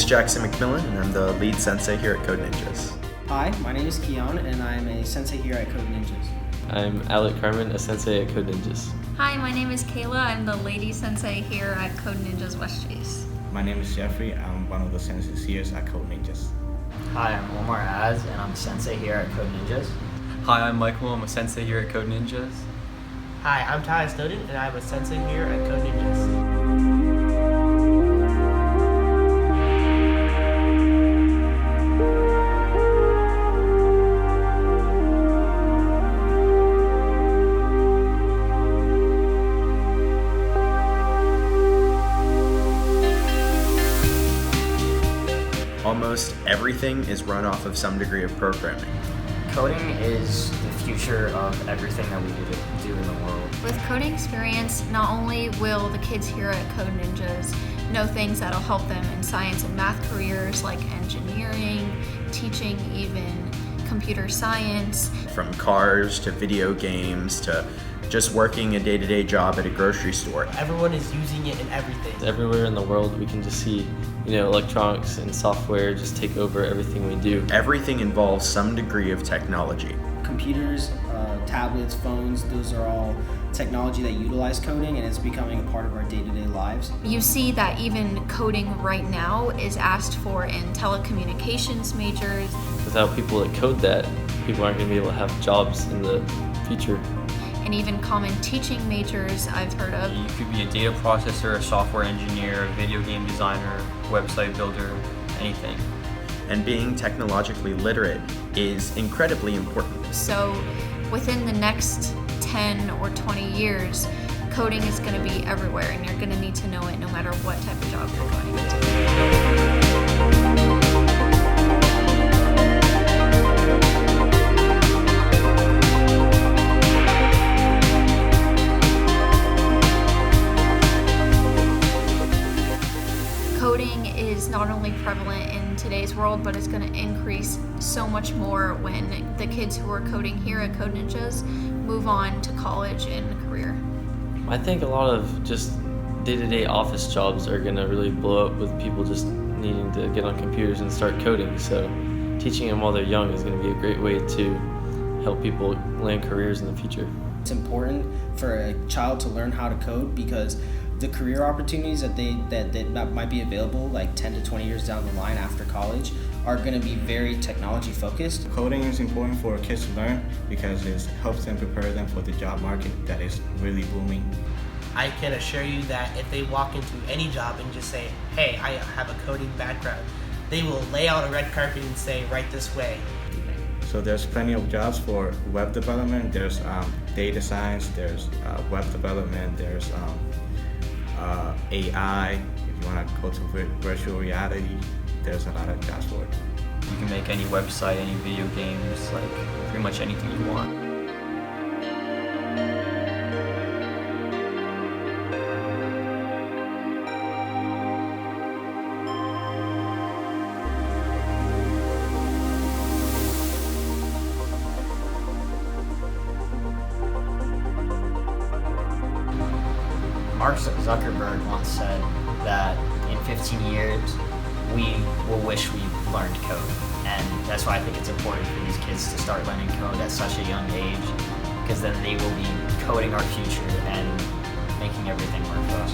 Jackson McMillan, and I'm the lead sensei here at Code Ninjas. Hi, my name is Keon, and I'm a sensei here at Code Ninjas. I'm Alec Carmen, a sensei at Code Ninjas. Hi, my name is Kayla. I'm the lady sensei here at Code Ninjas Westchase. My name is Jeffrey. I'm one of the senseis here at Code Ninjas. Hi, I'm Omar Az, and I'm a sensei here at Code Ninjas. Hi, I'm Michael. I'm a sensei here at Code Ninjas. Hi, I'm Ty Snowden, and I'm a sensei here at Code Ninjas. Almost everything is run off of some degree of programming. Coding is the future of everything that we do in the world. With coding experience, not only will the kids here at Code Ninjas know things that'll help them in science and math careers like engineering, teaching, even computer science. From cars to video games to just working a day-to-day job at a grocery store. Everyone is using it in everything. Everywhere in the world we can just see, electronics and software just take over everything we do. Everything involves some degree of technology. Computers, tablets, phones, those are all technology that utilize coding, and it's becoming a part of our day-to-day lives. You see that even coding right now is asked for in telecommunications majors. Without people that code that, people aren't going to be able to have jobs in the future. And even common teaching majors I've heard of. You could be a data processor, a software engineer, a video game designer, website builder, anything. And being technologically literate is incredibly important. So within the next 10 or 20 years, coding is going to be everywhere, and you're going to need to know it no matter what type of job you're going into. Coding is not only prevalent in today's world, but it's going to increase so much more when the kids who are coding here at Code Ninjas move on to college and career. I think a lot of just day-to-day office jobs are going to really blow up with people just needing to get on computers and start coding. So teaching them while they're young is going to be a great way to help people land careers in the future. It's important for a child to learn how to code because the career opportunities that might be available like 10 to 20 years down the line after college are going to be very technology focused. Coding is important for kids to learn because it helps them prepare them for the job market that is really booming. I can assure you that if they walk into any job and just say, hey, I have a coding background, they will lay out a red carpet and say, right this way. So there's plenty of jobs for web development, there's data science, there's web development, there's AI, if you want to go to virtual reality, there's a lot of jobs for it. You can make any website, any video games, like pretty much anything you want. Mark Zuckerberg once said that in 15 years, we will wish we learned code. And that's why I think it's important for these kids to start learning code at such a young age, because then they will be coding our future and making everything work for us.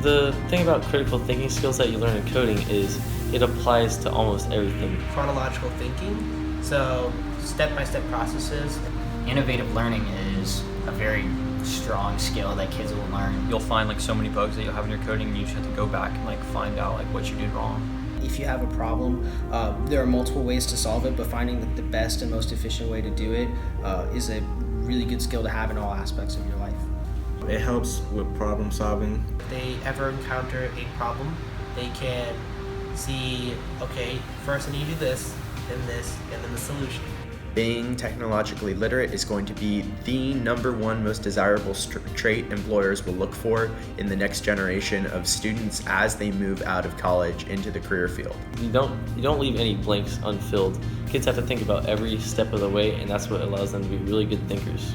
The thing about critical thinking skills that you learn in coding is it applies to almost everything. Chronological thinking, so step-by-step processes. Innovative learning is a very strong skill that kids will learn. You'll find like so many bugs that you'll have in your coding, and you just have to go back and find out what you did wrong. If you have a problem, there are multiple ways to solve it, but finding the best and most efficient way to do it is a really good skill to have in all aspects of your life. It helps with problem solving. If they ever encounter a problem, they can see, okay, first I need to do this, and then the solution. being technologically literate is going to be the #1 most desirable trait employers will look for in the next generation of students as they move out of college into the career field. You don't leave any blanks unfilled. Kids have to think about every step of the way, and that's what allows them to be really good thinkers.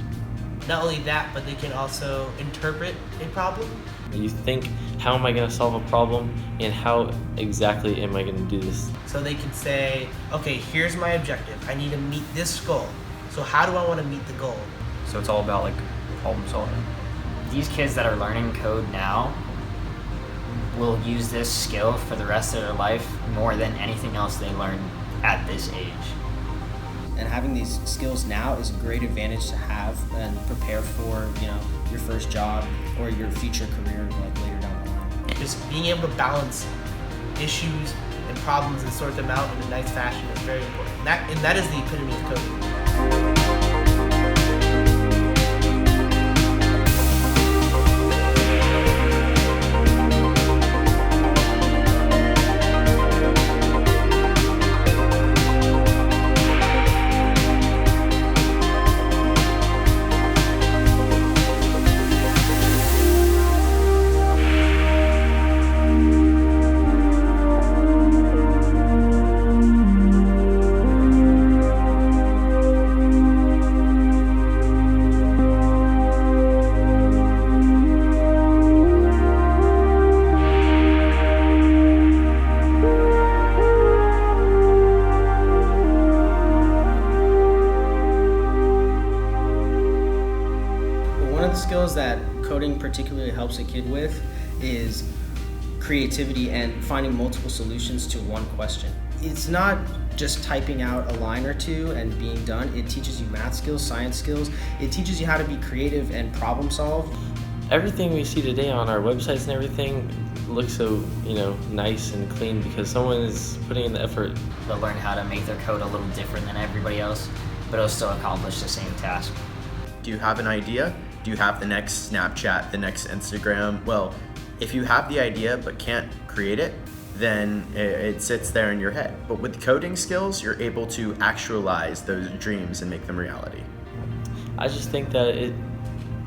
Not only that, but they can also interpret a problem. You think, how am I going to solve a problem, and how exactly am I going to do this? So they can say, okay, here's my objective. I need to meet this goal. So how do I want to meet the goal? So it's all about like problem solving. These kids that are learning code now will use this skill for the rest of their life more than anything else they learn at this age. And having these skills now is a great advantage to have and prepare for, your first job or your future career like later down the line. Just being able to balance issues and problems and sort them out in a nice fashion is very important. And that is the epitome of coding. One of the skills that coding particularly helps a kid with is creativity and finding multiple solutions to one question. It's not just typing out a line or two and being done. It teaches you math skills, science skills. It teaches you how to be creative and problem solve. Everything we see today on our websites and everything looks so, nice and clean because someone is putting in the effort. They'll learn how to make their code a little different than everybody else, but it'll still accomplish the same task. Do you have an idea? Do you have the next Snapchat, the next Instagram? Well, if you have the idea but can't create it, then it sits there in your head. But with coding skills, you're able to actualize those dreams and make them reality. I just think that it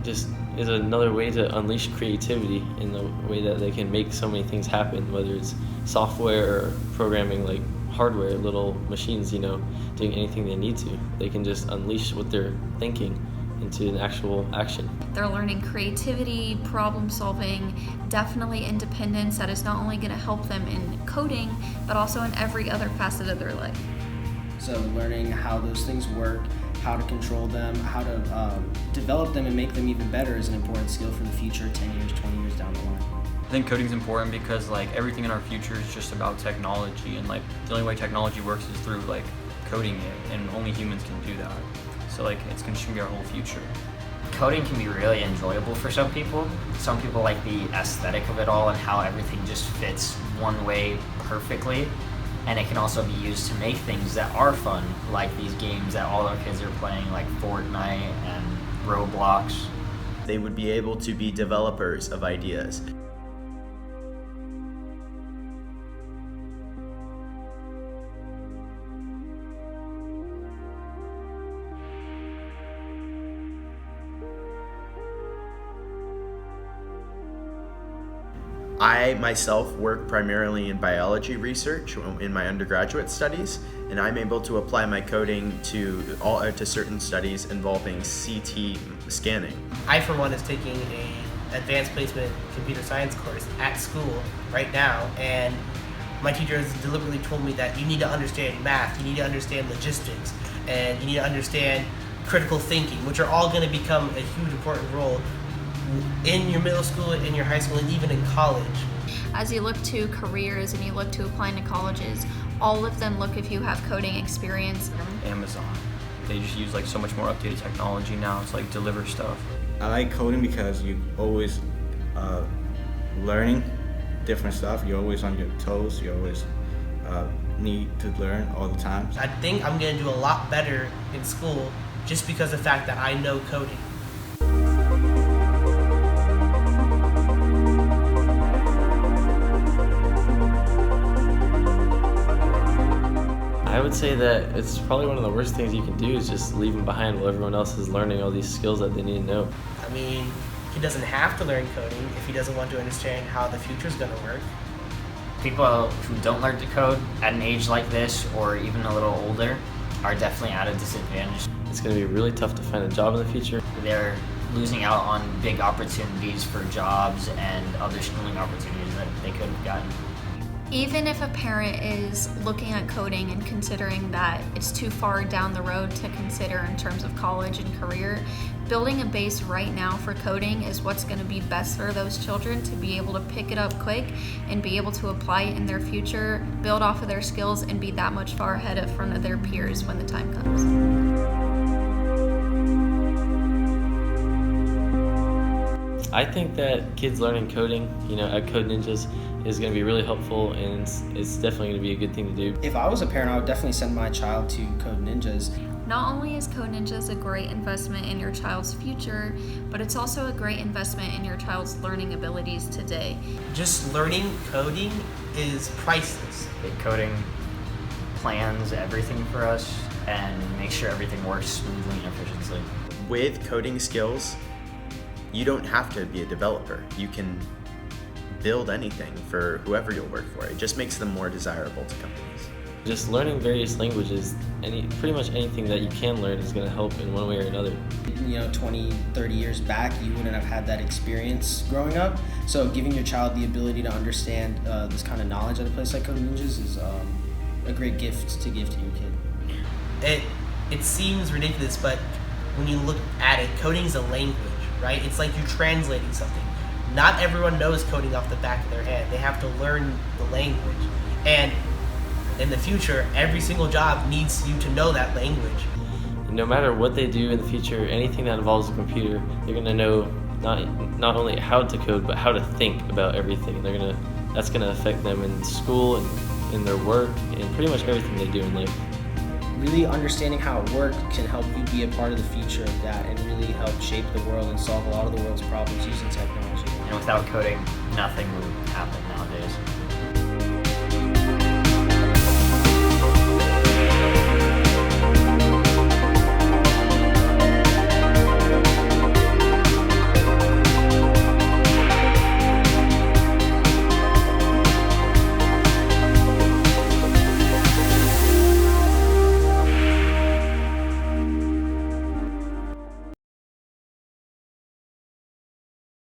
just is another way to unleash creativity in the way that they can make so many things happen, whether it's software or programming like hardware, little machines, doing anything they need to. They can just unleash what they're thinking into an actual action. They're learning creativity, problem solving, definitely independence that is not only going to help them in coding, but also in every other facet of their life. So learning how those things work, how to control them, how to develop them and make them even better is an important skill for the future 10 years, 20 years down the line. I think coding is important because everything in our future is just about technology, and the only way technology works is through coding it, and only humans can do that. So it's going to be our whole future. Coding can be really enjoyable for some people. Some people like the aesthetic of it all and how everything just fits one way perfectly. And it can also be used to make things that are fun, like these games that all our kids are playing, like Fortnite and Roblox. They would be able to be developers of ideas. I myself work primarily in biology research in my undergraduate studies, and I'm able to apply my coding to certain studies involving CT scanning. I, for one, is taking an advanced placement computer science course at school right now, and my teacher has deliberately told me that you need to understand math, you need to understand logistics, and you need to understand critical thinking, which are all going to become a huge important role in your middle school, in your high school, and even in college. As you look to careers and you look to applying to colleges, all of them look if you have coding experience. Amazon, they just use so much more updated technology now to deliver stuff. I like coding because you always learning different stuff. You're always on your toes. You always need to learn all the time. I think I'm going to do a lot better in school just because of the fact that I know coding. I would say that it's probably one of the worst things you can do is just leave them behind while everyone else is learning all these skills that they need to know. I mean, he doesn't have to learn coding if he doesn't want to understand how the future's going to work. People who don't learn to code at an age like this or even a little older are definitely at a disadvantage. It's going to be really tough to find a job in the future. They're losing out on big opportunities for jobs and other schooling opportunities that they could have gotten. Even if a parent is looking at coding and considering that it's too far down the road to consider in terms of college and career, building a base right now for coding is what's going to be best for those children to be able to pick it up quick and be able to apply it in their future, build off of their skills, and be that much far ahead of front of their peers when the time comes. I think that kids learning coding, at Code Ninjas is going to be really helpful, and it's definitely going to be a good thing to do. If I was a parent, I would definitely send my child to Code Ninjas. Not only is Code Ninjas a great investment in your child's future, but it's also a great investment in your child's learning abilities today. Just learning coding is priceless. Coding plans everything for us and makes sure everything works smoothly and efficiently. With coding skills, you don't have to be a developer. You can build anything for whoever you'll work for. It just makes them more desirable to companies. Just learning various languages, pretty much anything that you can learn is going to help in one way or another. 20, 30 years back, you wouldn't have had that experience growing up. So giving your child the ability to understand this kind of knowledge at a place like Code Ninjas is a great gift to give to your kid. It seems ridiculous, but when you look at it, coding is a language, right? It's like you're translating something. Not everyone knows coding off the back of their head. They have to learn the language. And in the future, every single job needs you to know that language. No matter what they do in the future, anything that involves a computer, they're going to know not only how to code, but how to think about everything. That's going to affect them in school and in their work and pretty much everything they do in life. Really understanding how it works can help you be a part of the future of that and really help shape the world and solve a lot of the world's problems using technology. And without coding, nothing would happen.